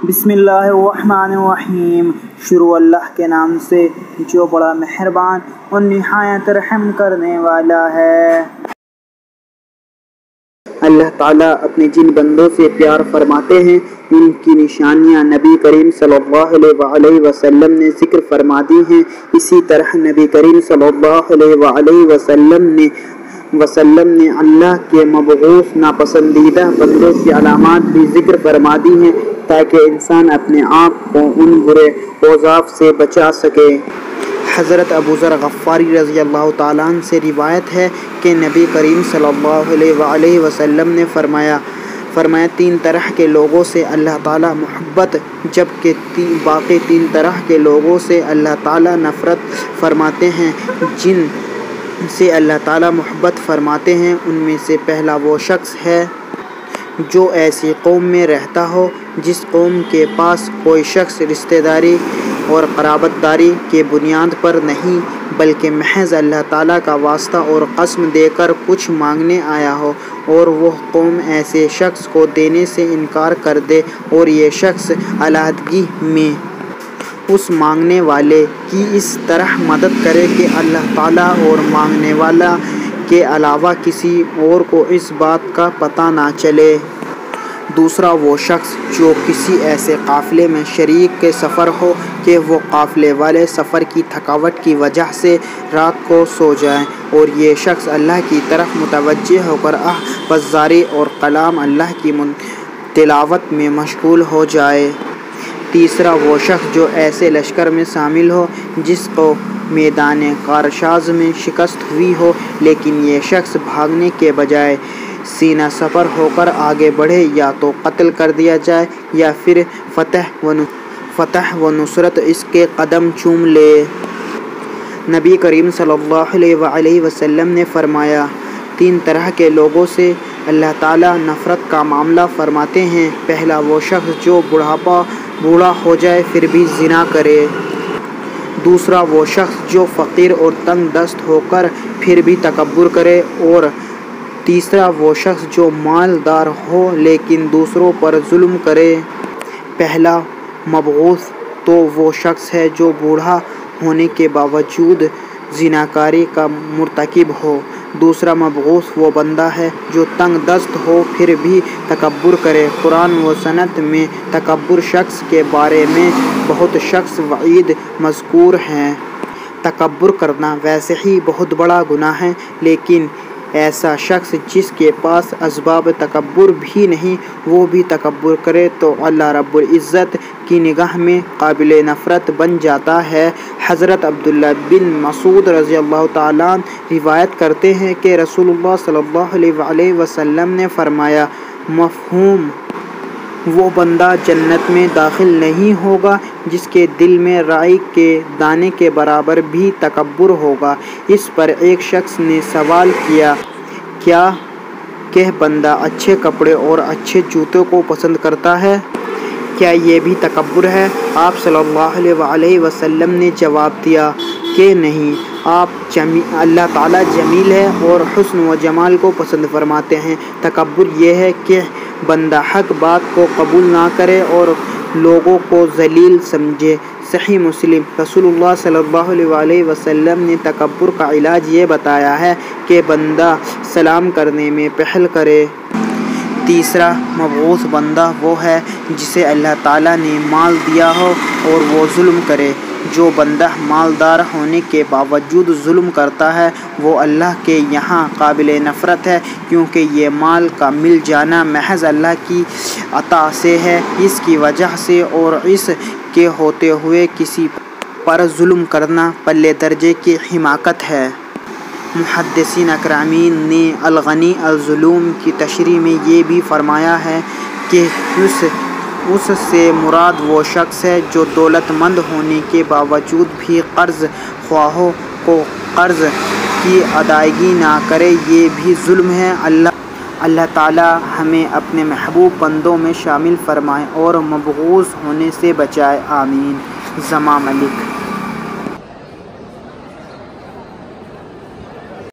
بسم اللہ الرحمن الرحیم۔ شروع اللہ کے نام سے جو بڑا مہربان اور نہایت رحم کرنے والا ہے۔ اللہ تعالیٰ اپنے جن بندوں سے پیار فرماتے ہیں ان کی نشانیاں نبی کریم صلی اللہ علیہ وسلم نے ذکر فرما دی ہیں۔ اسی طرح نبی کریم صلی اللہ علیہ وسلم نے اللہ کے مبعوث ناپسندیدہ بندوں کی علامات بھی ذکر فرما دی ہیں تاکہ انسان اپنے آپ کو ان برے اوصاف سے بچا سکے۔ حضرت ابو ذر غفاری رضی اللہ تعالیٰ عنہ سے روایت ہے کہ نبی کریم صلی اللہ علیہ وسلم نے فرمایا تین طرح کے لوگوں سے اللہ تعالیٰ محبت جبکہ باقی تین طرح کے لوگوں سے اللہ تعالیٰ نفرت فرماتے ہیں۔ جن سے اللہ تعالیٰ محبت فرماتے ہیں ان میں سے پہلا وہ شخص ہے جو ایسی قوم میں رہتا ہو جس قوم کے پاس کوئی شخص رشتہ داری اور قرابت داری کے بنیاد پر نہیں بلکہ محض اللہ تعالیٰ کا واسطہ اور قسم دے کر کچھ مانگنے آیا ہو، اور وہ قوم ایسے شخص کو دینے سے انکار کر دے اور یہ شخص علیحدگی میں اس مانگنے والے کی اس طرح مدد کرے کہ اللہ تعالیٰ اور مانگنے والا کے علاوہ کسی اور کو اس بات کا پتہ نہ چلے۔ دوسرا وہ شخص جو کسی ایسے قافلے میں شریک کے سفر ہو کہ وہ قافلے والے سفر کی تھکاوٹ کی وجہ سے رات کو سو جائیں اور یہ شخص اللہ کی طرف متوجہ ہو کر بزاری اور کلام اللہ کی تلاوت میں مشغول ہو جائے۔ تیسرا وہ شخص جو ایسے لشکر میں شامل ہو جس کو میدان کارشاز میں شکست ہوئی ہو لیکن یہ شخص بھاگنے کے بجائے سینہ سپر ہو کر آگے بڑھے، یا تو قتل کر دیا جائے یا پھر فتح و نصرت اس کے قدم چوم لے۔ نبی کریم صلی اللہ علیہ وسلم نے فرمایا تین طرح کے لوگوں سے اللہ تعالیٰ نفرت کا معاملہ فرماتے ہیں۔ پہلا وہ شخص جو بوڑھا ہو جائے پھر بھی زنا کرے۔ دوسرا وہ شخص جو فقیر اور تنگ دست ہو کر پھر بھی تکبر کرے، اور تیسرا وہ شخص جو مالدار ہو لیکن دوسروں پر ظلم کرے۔ پہلا مبعوث تو وہ شخص ہے جو بوڑھا ہونے کے باوجود زناکاری کا مرتکب ہو۔ دوسرا مبعوث وہ بندہ ہے جو تنگ دست ہو پھر بھی تکبر کرے۔ قرآن و سنت میں تکبر شخص کے بارے میں بہت سخت وعید مذکور ہیں۔ تکبر کرنا ویسے ہی بہت بڑا گناہ ہے، لیکن ایسا شخص جس کے پاس اسباب تکبر بھی نہیں وہ بھی تکبر کرے تو اللہ رب العزت کی نگاہ میں قابل نفرت بن جاتا ہے۔ حضرت عبداللہ بن مسعود رضی اللہ تعالیٰ عنہ روایت کرتے ہیں کہ رسول اللہ صلی اللہ علیہ وسلم نے فرمایا، مفہوم وہ بندہ جنت میں داخل نہیں ہوگا جس کے دل میں رائی کے دانے کے برابر بھی تکبر ہوگا۔ اس پر ایک شخص نے سوال کیا، کیا کہ بندہ اچھے کپڑے اور اچھے جوتوں کو پسند کرتا ہے، کیا یہ بھی تکبر ہے؟ آپ صلی اللہ علیہ وسلم نے جواب دیا کہ نہیں، اللہ تعالیٰ جمیل ہے اور حسن و جمال کو پسند فرماتے ہیں۔ تکبر یہ ہے کہ بندہ حق بات کو قبول نہ کرے اور لوگوں کو ذلیل سمجھے۔ صحیح مسلم۔ رسول اللہ صلی اللہ علیہ وسلم نے تکبر کا علاج یہ بتایا ہے کہ بندہ سلام کرنے میں پہل کرے۔ تیسرا مبعوث بندہ وہ ہے جسے اللہ تعالیٰ نے مال دیا ہو اور وہ ظلم کرے۔ جو بندہ مالدار ہونے کے باوجود ظلم کرتا ہے وہ اللہ کے یہاں قابل نفرت ہے، کیونکہ یہ مال کا مل جانا محض اللہ کی عطا سے ہے۔ اس کی وجہ سے اور اس کے ہوتے ہوئے کسی پر ظلم کرنا پلے درجے کی حماقت ہے۔ محدثین اکرامین نے الغنی الظلوم کی تشریح میں یہ بھی فرمایا ہے کہ اس سے مراد وہ شخص ہے جو دولت مند ہونے کے باوجود بھی قرض خواہوں کو قرض کی ادائیگی نہ کرے، یہ بھی ظلم ہے۔ اللہ تعالیٰ ہمیں اپنے محبوب بندوں میں شامل فرمائے اور مبعوث ہونے سے بچائے، آمین۔ زماں ملک۔